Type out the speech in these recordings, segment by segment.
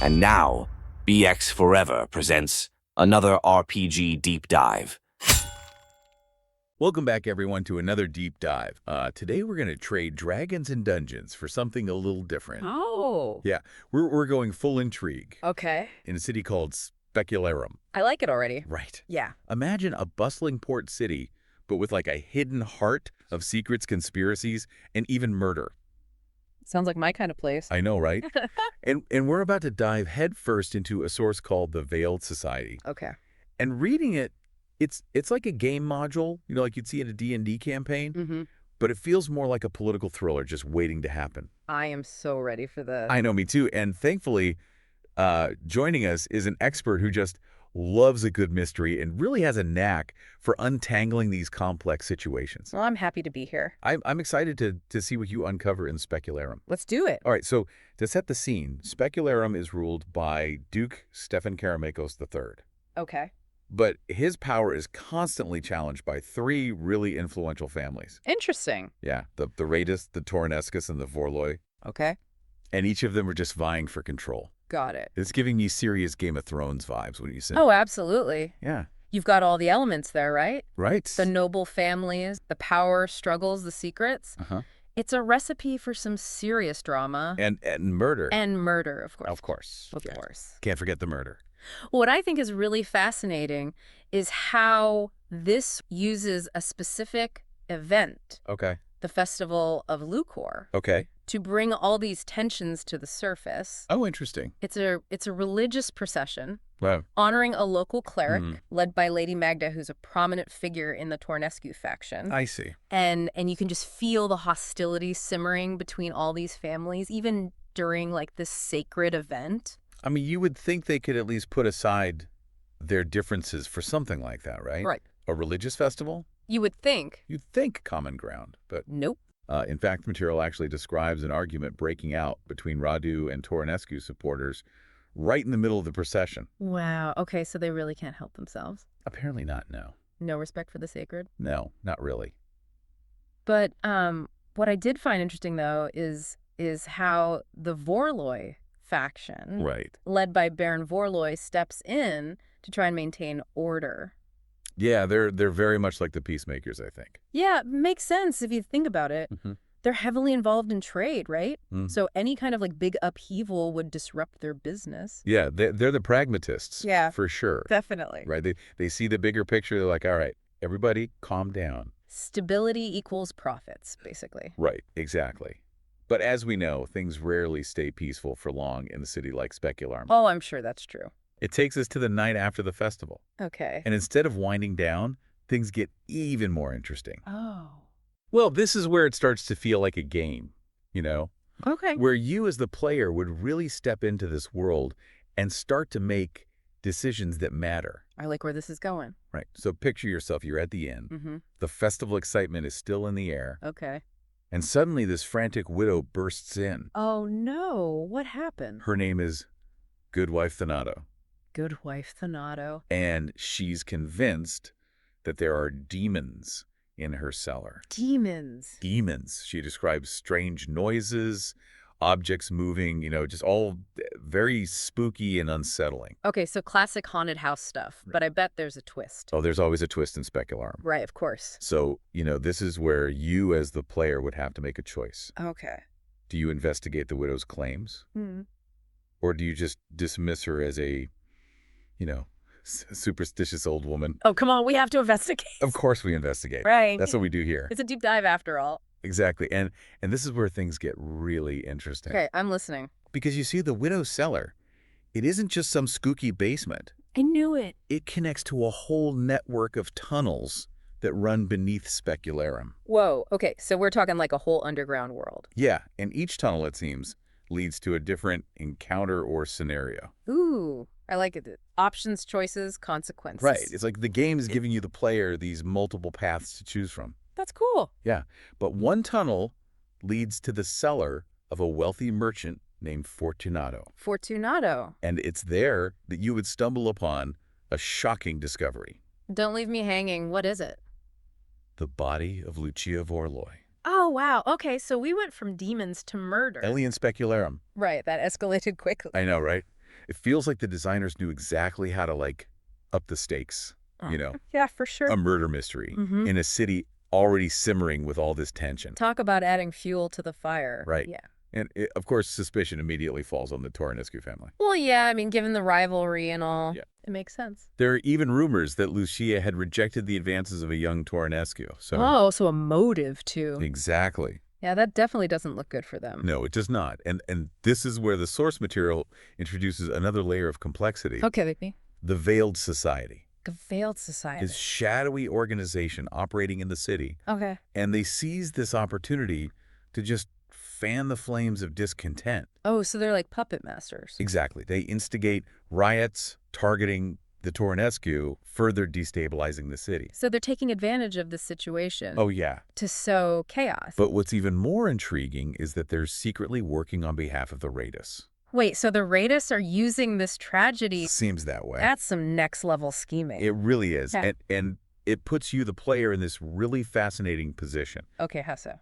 And now, BX Forever presents another RPG deep dive. Welcome back, everyone, to another deep dive. Today we're going to trade dragons and dungeons for something a little different. Oh. Yeah, we're going full intrigue. Okay. In a city called Specularum. I like it already. Right. Yeah. Imagine a bustling port city, but with like a hidden heart of secrets, conspiracies, and even murder. Sounds like my kind of place. I know, right? and we're about to dive headfirst into a source called the Veiled Society. Okay. And reading it, it's like a game module, like you'd see in a D&D campaign, Mm-hmm. but it feels more like a political thriller just waiting to happen. I am so ready for this. I know, me too. And thankfully, joining us is an expert who just loves a good mystery and really has a knack for untangling these complex situations. Well, I'm happy to be here. I'm excited to see what you uncover in Specularum. Let's do it. All right, so to set the scene, Specularum is ruled by Duke Stefan Karamakos III. Okay. But his power is constantly challenged by three really influential families. Interesting. Yeah, the Raedus, the Tornescus, and the Vorloi. Okay. And each of them are just vying for control. Got it. It's giving me serious Game of Thrones vibes when you say. Oh, absolutely. Yeah. You've got all the elements there, right? Right. The noble families, the power struggles, the secrets. Uh-huh. It's a recipe for some serious drama. And murder. And murder, of course. Of course. Of Yes. course. Can't forget the murder. What I think is really fascinating is how this uses a specific event, Okay. the Festival of Lucor, Okay. to bring all these tensions to the surface. Oh, interesting. It's a religious procession Wow. honoring a local cleric Mhm. led by Lady Magda, who's a prominent figure in the Tornescu faction. I see. And you can just feel the hostility simmering between all these families, even during like this sacred event. I mean, you would think they could at least put aside their differences for something like that, right? Right. A religious festival? You would think. You'd think common ground, but Nope. in fact, material actually describes an argument breaking out between Radu and Tornescu supporters right in the middle of the procession. Wow. Okay, so they really can't help themselves. Apparently not, no. No respect for the sacred. No, not really. But what I did find interesting, though, is how the Vorloi faction, Right. led by Baron Vorloi, steps in to try and maintain order. Yeah, they're very much like the peacemakers, I think. Yeah, makes sense if you think about it. Mm-hmm. They're heavily involved in trade, right? Mm. So any kind of like big upheaval would disrupt their business. Yeah, they're the pragmatists. Yeah. For sure. Definitely. Right? They see the bigger picture. They're like, all right, everybody calm down. Stability equals profits, basically. Right, exactly. But as we know, things rarely stay peaceful for long in a city like Specularum. Oh, I'm sure that's true. It takes us to the night after the festival. Okay. And instead of winding down, things get even more interesting. Oh. Well, this is where it starts to feel like a game, Okay. where you as the player would really step into this world and start to make decisions that matter. I like where this is going. Right. So picture yourself, you're at the inn. Mm-hmm. The festival excitement is still in the air. Okay. And suddenly this frantic widow bursts in. Oh, no. What happened? Her name is Goodwife Thanato. Good wife, Thanato. And she's convinced that there are demons in her cellar. Demons. Demons. She describes strange noises, objects moving, just all very spooky and unsettling. Okay, so classic haunted house stuff, but I bet there's a twist. Oh, there's always a twist in Specularum. Right, of course. So, this is where you as the player would have to make a choice. Okay. Do you investigate the widow's claims? Hmm. Or do you just dismiss her as a, superstitious old woman? Oh, come on, we have to investigate. Of course we investigate. Right. That's what we do here. It's a deep dive after all. Exactly. And this is where things get really interesting. Okay, I'm listening. Because you see, the widow's cellar, it isn't just some spooky basement. I knew it. It connects to a whole network of tunnels that run beneath Specularum. Whoa, okay, so we're talking like a whole underground world. Yeah, and each tunnel, it seems, leads to a different encounter or scenario. Ooh, I like it. Options, choices, consequences. Right. It's like the game is giving you, the player, these multiple paths to choose from. That's cool. Yeah. But one tunnel leads to the cellar of a wealthy merchant named Fortunato. Fortunato. And it's there that you would stumble upon a shocking discovery. Don't leave me hanging. What is it? The body of Lucia Vorloi. Oh, wow. Okay, so we went from demons to murder. Alien Specularum. Right, that escalated quickly. I know, right? It feels like the designers knew exactly how to, like, up the stakes, you know? Yeah, for sure. A murder mystery Mm-hmm. in a city already simmering with all this tension. Talk about adding fuel to the fire. Right. Yeah. And, of course, suspicion immediately falls on the Tornescu family. Well, yeah, I mean, given the rivalry and all, Yeah. it makes sense. There are even rumors that Lucia had rejected the advances of a young Tornescu. So Oh, so a motive, too. Exactly. Yeah, that definitely doesn't look good for them. No, it does not. And this is where the source material introduces another layer of complexity. Okay, baby. The Veiled Society. A veiled society. Is shadowy organization operating in the city, Okay. and they seize this opportunity to just fan the flames of discontent. Oh, so they're like puppet masters. Exactly. They instigate riots targeting the Tornescu, further destabilizing the city. So they're taking advantage of this situation Oh, yeah. to sow chaos. But what's even more intriguing is that they're secretly working on behalf of the Raidus. Wait, so the Raidus are using this tragedy? Seems that way. That's some next-level scheming. It really is. Yeah. And it puts you, the player, in this really fascinating position. Okay, how so?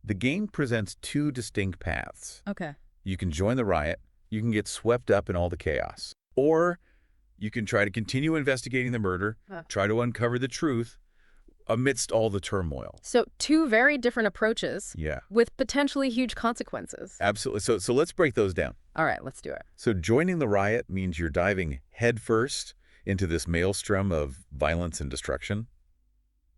The game presents two distinct paths. Okay. You can join the riot, you can get swept up in all the chaos. Or you can try to continue investigating the murder, try to uncover the truth amidst all the turmoil. So two very different approaches Yeah, with potentially huge consequences. absolutely. So let's break those down. All right, let's do it. So joining the riot means you're diving headfirst into this maelstrom of violence and destruction.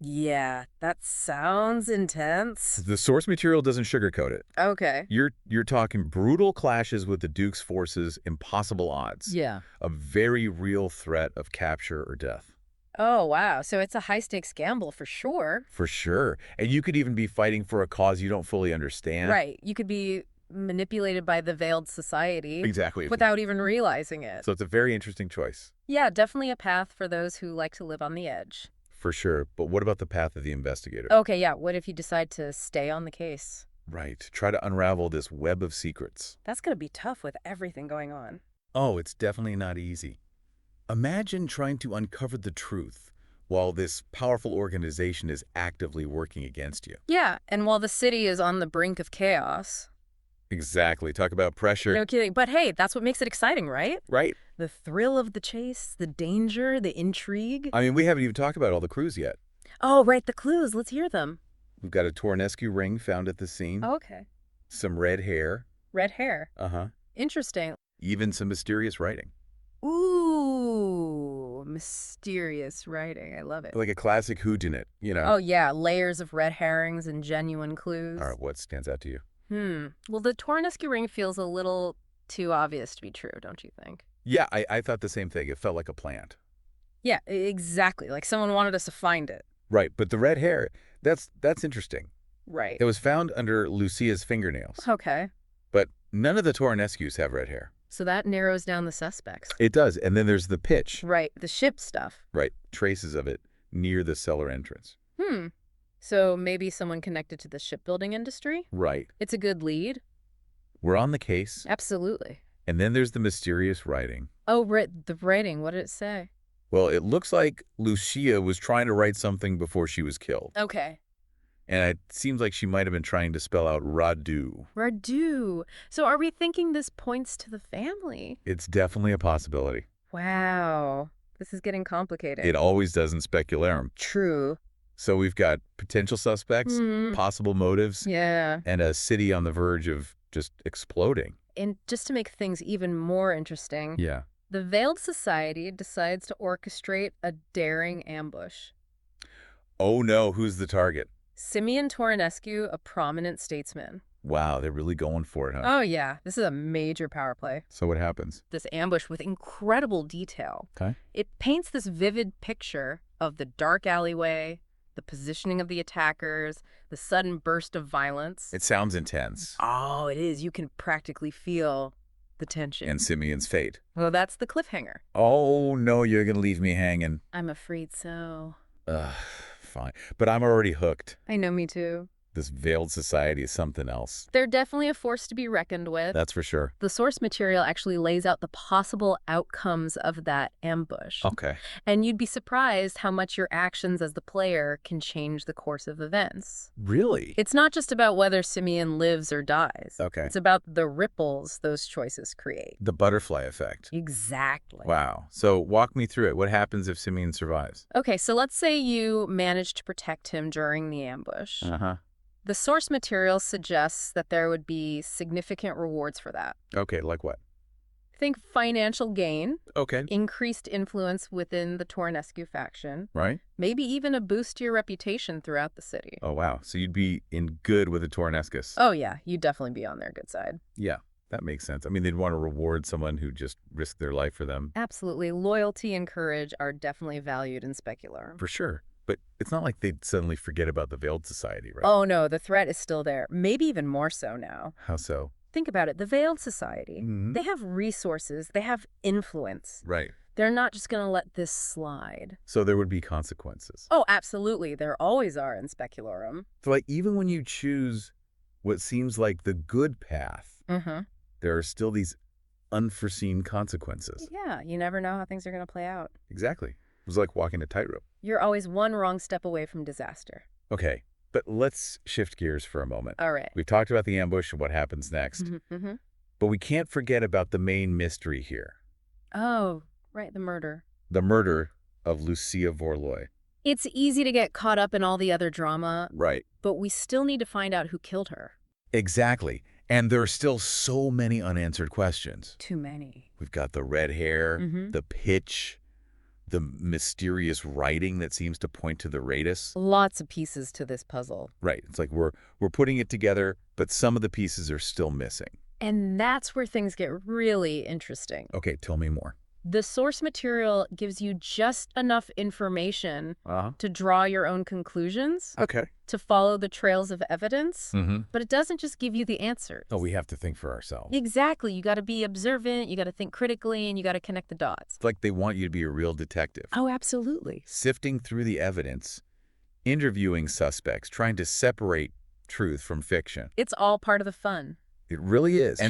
Yeah, that sounds intense. The source material doesn't sugarcoat it. Okay. You're talking brutal clashes with the Duke's forces, impossible odds. Yeah. A very real threat of capture or death. Oh, wow. So it's a high-stakes gamble for sure. For sure. And you could even be fighting for a cause you don't fully understand. Right. You could be manipulated by the veiled society Exactly. without even realizing it. So it's a very interesting choice. Yeah, definitely a path for those who like to live on the edge. For sure. But what about the path of the investigator? Okay, yeah. What if you decide to stay on the case? Right. Try to unravel this web of secrets. That's going to be tough with everything going on. Oh, it's definitely not easy. Imagine trying to uncover the truth while this powerful organization is actively working against you. Yeah, and while the city is on the brink of chaos. Exactly. Talk about pressure. No kidding. But hey, that's what makes it exciting, right? Right? The thrill of the chase, the danger, the intrigue. I mean, we haven't even talked about all the clues yet. Oh, right, the clues. Let's hear them. We've got a Tornescu ring found at the scene. Okay. Some red hair. Red hair. Uh-huh. Interesting. Even some mysterious writing. Ooh, mysterious writing. I love it. Like a classic whodunit, you know? Oh, yeah, layers of red herrings and genuine clues. All right, what stands out to you? Well, the Tornescu ring feels a little too obvious to be true, don't you think? Yeah, I thought the same thing. It felt like a plant. Yeah, exactly. Like someone wanted us to find it. Right, but the red hair, that's interesting. Right. It was found under Lucia's fingernails. Okay. But none of the Tornescus have red hair. So that narrows down the suspects. It does, and then there's the pitch. Right, the ship stuff. Right, traces of it near the cellar entrance. So maybe someone connected to the shipbuilding industry? Right. It's a good lead. We're on the case. Absolutely. And then there's the mysterious writing. Oh, the writing. What did it say? Well, it looks like Lucia was trying to write something before she was killed. Okay. And it seems like she might have been trying to spell out Radu. Radu. So are we thinking this points to the family? It's definitely a possibility. Wow. This is getting complicated. It always does in Specularum. True. So we've got potential suspects, possible motives, Yeah. and a city on the verge of just exploding. And just to make things even more interesting, Yeah. the Veiled Society decides to orchestrate a daring ambush. Oh no, who's the target? Simeon Tornescu, a prominent statesman. Wow, they're really going for it, huh? Oh, yeah. This is a major power play. So what happens? This ambush with incredible detail. Okay. It paints this vivid picture of the dark alleyway, the positioning of the attackers, the sudden burst of violence. It sounds intense. Oh, it is. You can practically feel the tension. And Simeon's fate. Well, that's the cliffhanger. Oh no, you're going to leave me hanging. I'm afraid so. Ugh, fine. But I'm already hooked. I know, me too. This veiled society is something else. They're definitely a force to be reckoned with. That's for sure. The source material actually lays out the possible outcomes of that ambush. Okay. And you'd be surprised how much your actions as the player can change the course of events. Really? It's not just about whether Simeon lives or dies. Okay. It's about the ripples those choices create. The butterfly effect. Exactly. Wow. So walk me through it. What happens if Simeon survives? Okay, so let's say you manage to protect him during the ambush. Uh-huh. The source material suggests that there would be significant rewards for that. Okay, like what? Think financial gain, Okay. increased influence within the Tornescu faction, Right? maybe even a boost to your reputation throughout the city. Oh, wow. So you'd be in good with the Tornescus. Oh yeah, you'd definitely be on their good side. Yeah, that makes sense. I mean, they'd want to reward someone who just risked their life for them. Absolutely. Loyalty and courage are definitely valued in Specularum. For sure. But it's not like they'd suddenly forget about the Veiled Society, right? Oh no, the threat is still there. Maybe even more so now. How so? Think about it. The Veiled Society. Mhm. They have resources. They have influence. Right. They're not just going to let this slide. So there would be consequences. Oh, absolutely. There always are in Specularum. So like even when you choose what seems like the good path, Mm-hmm. there are still these unforeseen consequences. Yeah, you never know how things are going to play out. Exactly. It was like walking a tightrope. You're always one wrong step away from disaster. Okay, but let's shift gears for a moment. All right. We've talked about the ambush and what happens next, Mm-hmm. but we can't forget about the main mystery here. Oh, right, the murder. The murder of Lucia Vorloy. It's easy to get caught up in all the other drama, Right. but we still need to find out who killed her. Exactly. And there are still so many unanswered questions. Too many. We've got the red hair, Mhm. the pitch, the mysterious writing that seems to point to the Ratus. Lots of pieces to this puzzle. Right. It's like we're putting it together, but some of the pieces are still missing. And that's where things get really interesting. Okay, tell me more. The source material gives you just enough information Uh-huh. to draw your own conclusions, Okay. to follow the trails of evidence, Mm-hmm. but it doesn't just give you the answers. Oh, we have to think for ourselves. Exactly. You got to be observant, you got to think critically, and you got to connect the dots. It's like they want you to be a real detective. Oh, absolutely. Sifting through the evidence, interviewing suspects, trying to separate truth from fiction. It's all part of the fun. It really is.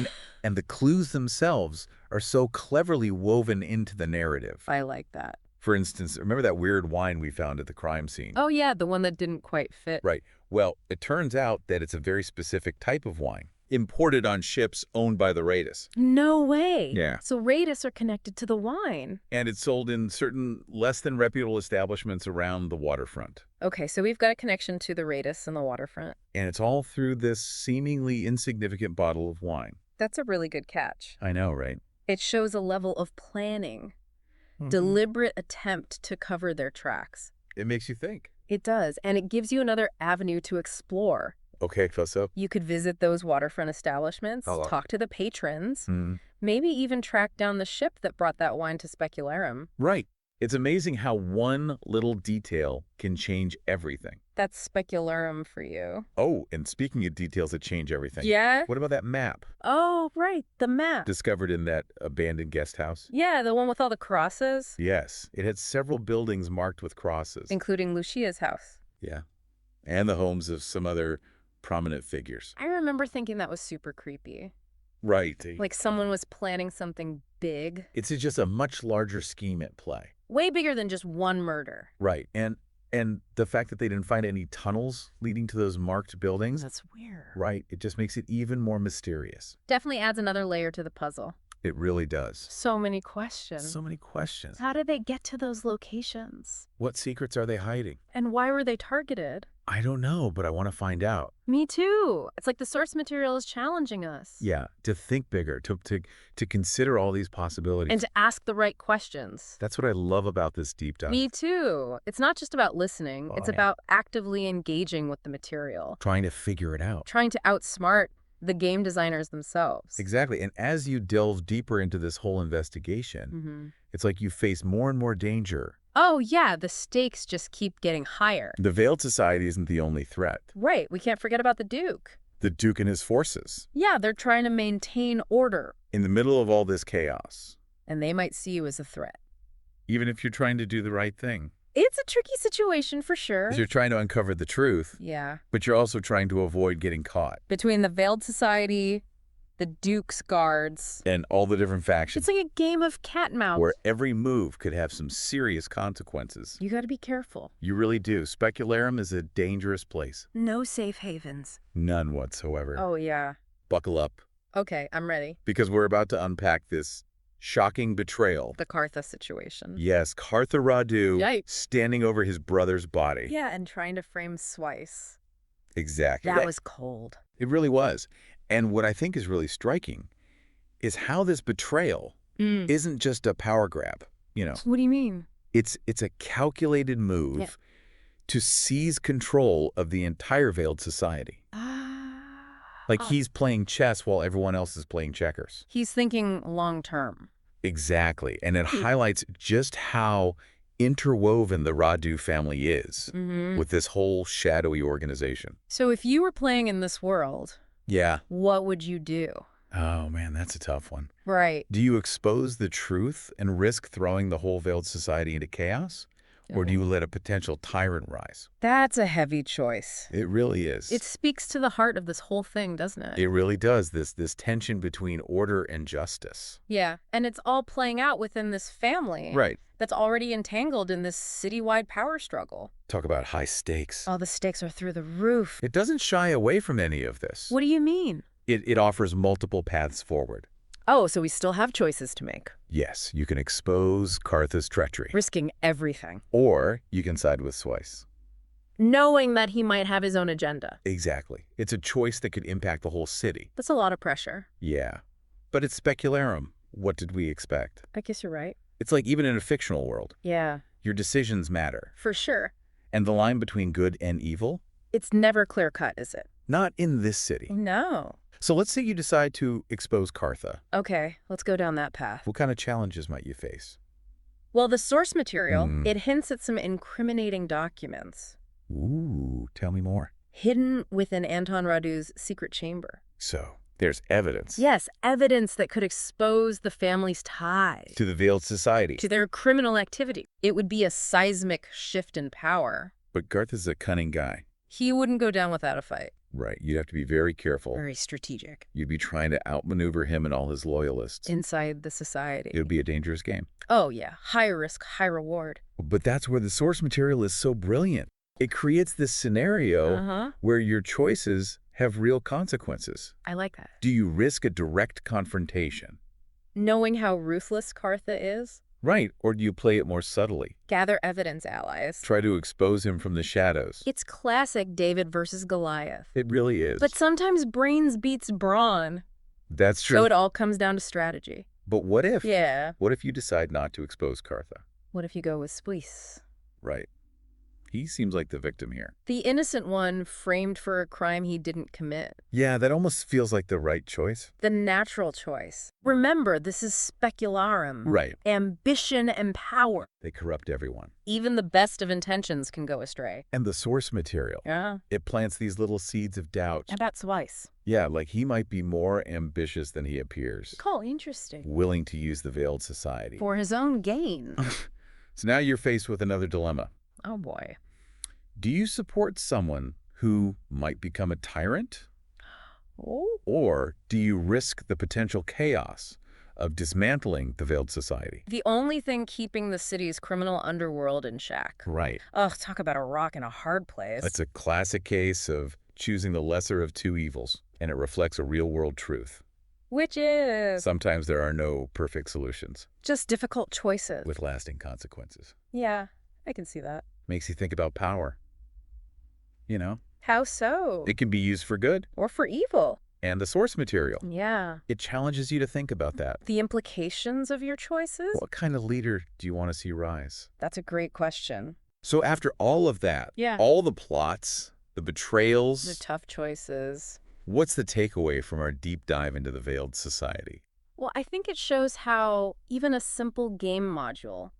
And the clues themselves are so cleverly woven into the narrative. I like that. For instance, remember that weird wine we found at the crime scene? Oh, yeah, the one that didn't quite fit. Right. Well, it turns out that it's a very specific type of wine, imported on ships owned by the Ratus. No way. Yeah. So Ratus are connected to the wine. And it's sold in certain less than reputable establishments around the waterfront. Okay, so we've got a connection to the Ratus and the waterfront. And it's all through this seemingly insignificant bottle of wine. That's a really good catch. I know, right? It shows a level of planning, deliberate attempt to cover their tracks. It makes you think. It does, and it gives you another avenue to explore. Okay, so? You could visit those waterfront establishments, Oh. talk to the patrons, Hmm. maybe even track down the ship that brought that wine to Specularum. Right. It's amazing how one little detail can change everything. That's Specularum for you. Oh, and speaking of details that change everything. Yeah? What about that map Oh, right, the map. discovered in that abandoned guest house? Yeah, the one with all the crosses, Yes. It had several buildings marked with crosses. including Lucia's house. Yeah. And the homes of some other prominent figures. I remember thinking that was super creepy. Right. Like someone was planning something big, It's just a much larger scheme at play. way bigger than just one murder. Right. And the fact that they didn't find any tunnels leading to those marked buildings, That's weird. right, it just makes it even more mysterious. Definitely adds another layer to the puzzle. It really does. So many questions. So many questions. How did they get to those locations? What secrets are they hiding? And why were they targeted? I don't know, but I want to find out. Me too. It's like the source material is challenging us. Yeah, to think bigger, to consider all these possibilities. And to ask the right questions. That's what I love about this deep dive. Me too. It's not just about listening. Oh, it's yeah. about actively engaging with the material. Trying to figure it out. Trying to outsmart the game designers themselves. Exactly. And as you delve deeper into this whole investigation, Mm-hmm. it's like you face more and more danger. Oh, yeah, the stakes just keep getting higher. The Veiled Society isn't the only threat. Right, we can't forget about the Duke. The Duke and his forces. Yeah, they're trying to maintain order, In the middle of all this chaos. and they might see you as a threat. Even if you're trying to do the right thing. It's a tricky situation for sure. 'Cause you're trying to uncover the truth, Yeah. but you're also trying to avoid getting caught. Between the Veiled Society, the Duke's Guards. And all the different factions, It's like a game of cat and mouse. where every move could have some serious consequences. You gotta be careful. You really do. Specularum is a dangerous place. No safe havens. None whatsoever. Oh, yeah. Buckle up, Okay, I'm ready. because we're about to unpack this shocking betrayal. The Kartha situation. Yes, Kartha Radu Yikes. standing over his brother's body. Yeah, and trying to frame Swice. Exactly. That was cold. It really was. And what I think is really striking is how this betrayal isn't just a power grab. You know, What do you mean? it's a calculated move Yeah. to seize control of the entire Veiled Society. Like he's playing chess while everyone else is playing checkers. He's thinking long term. Exactly. And it highlights just how interwoven the Radu family is with this whole shadowy organization. So if you were playing in this world, Yeah. what would you do? Oh, man, that's a tough one. Right. Do you expose the truth and risk throwing the whole Veiled Society into chaos? Or do you let a potential tyrant rise? That's a heavy choice. It really is. It speaks to the heart of this whole thing, doesn't it? It really does, this tension between order and justice. Yeah, and it's all playing out within this family. Right. That's already entangled in this citywide power struggle. Talk about high stakes. Oh, the stakes are through the roof. It doesn't shy away from any of this. What do you mean? It offers multiple paths forward. Oh, so we still have choices to make. Yes, you can expose Kartha's treachery. Risking everything. Or you can side with Swice. Knowing that he might have his own agenda. Exactly. It's a choice that could impact the whole city. That's a lot of pressure. Yeah. But it's Specularum. What did we expect? I guess you're right. It's like even in a fictional world, Yeah, your decisions matter. for sure. And the line between good and evil? It's never clear cut, is it? Not in this city. No. So let's say you decide to expose Kartha. Okay, let's go down that path. What kind of challenges might you face? Well, the source material, it hints at some incriminating documents Ooh, tell me more. hidden within Anton Radu's secret chamber. So, there's evidence. Yes, evidence that could expose the family's ties To the Veiled Society. to their criminal activity. It would be a seismic shift in power. But Gartha's a cunning guy. He wouldn't go down without a fight. Right, you'd have to be very careful. Very strategic. You'd be trying to outmaneuver him and all his loyalists. Inside the society. It would be a dangerous game. Oh, yeah. High risk, high reward. But that's where the source material is so brilliant. It creates this scenario where your choices have real consequences. I like that. Do you risk a direct confrontation? Knowing how ruthless Kartha is, Right, or do you play it more subtly? gather evidence, allies. Try to expose him from the shadows. It's classic David versus Goliath. It really is. But sometimes brains beats brawn. That's true. So it all comes down to strategy. But what if? Yeah. What if you decide not to expose Kartha? What if you go with Splice? Right. He seems like the victim here. The innocent one framed for a crime he didn't commit. Yeah, that almost feels like the right choice. The natural choice. Remember, this is Specularum. Right. Ambition and power. They corrupt everyone. Even the best of intentions can go astray. And the source material. Yeah. It plants these little seeds of doubt. How about Swice? Yeah, like he might be more ambitious than he appears. Cool, interesting. Willing to use the Veiled Society. For his own gain. So now you're faced with another dilemma. Oh boy. Do you support someone who might become a tyrant? Oh. Or do you risk the potential chaos of dismantling the Veiled Society? The only thing keeping the city's criminal underworld in check. Right. Ugh, talk about a rock in a hard place. It's a classic case of choosing the lesser of two evils, and it reflects a real-world truth. Which is Sometimes there are no perfect solutions just difficult choices. with lasting consequences. Yeah, I can see that. Makes you think about power. You know, How so? it can be used for good Or for evil. and the source material. Yeah. It challenges you to think about that. The implications of your choices? What kind of leader do you want to see rise? That's a great question. So after all of that, Yeah. all the plots, the betrayals, The tough choices. what's the takeaway from our deep dive into the Veiled Society? Well, I think it shows how even a simple game module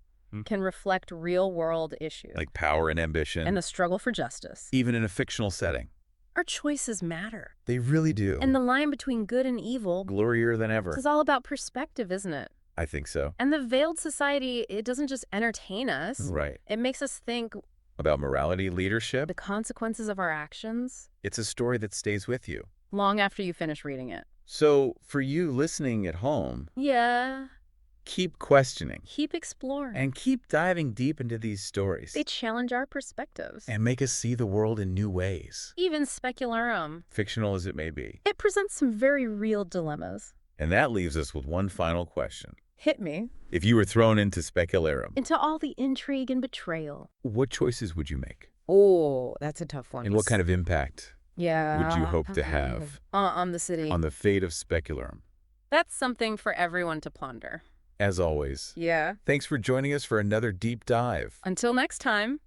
can reflect real-world issues. Like power and ambition, And the struggle for justice. even in a fictional setting. Our choices matter. They really do. And the line between good and evil Glorier than ever. is all about perspective, isn't it? I think so. And the Veiled Society, it doesn't just entertain us. Right. It makes us think About morality, leadership, the consequences of our actions it's a story that stays with you. long after you finish reading it. So, for you listening at home, Yeah. keep questioning Keep exploring. and keep diving deep into these stories They challenge our perspectives. and make us see the world in new ways, Even Specularum. fictional as it may be. It presents some very real dilemmas. And that leaves us with one final question. Hit me. If you were thrown into Specularum, Into all the intrigue and betrayal. what choices would you make? Oh, that's a tough one. And what kind of impact would you hope to have on the city? on the fate of Specularum? That's something for everyone to ponder. As always, Yeah. thanks for joining us for another deep dive. Until next time.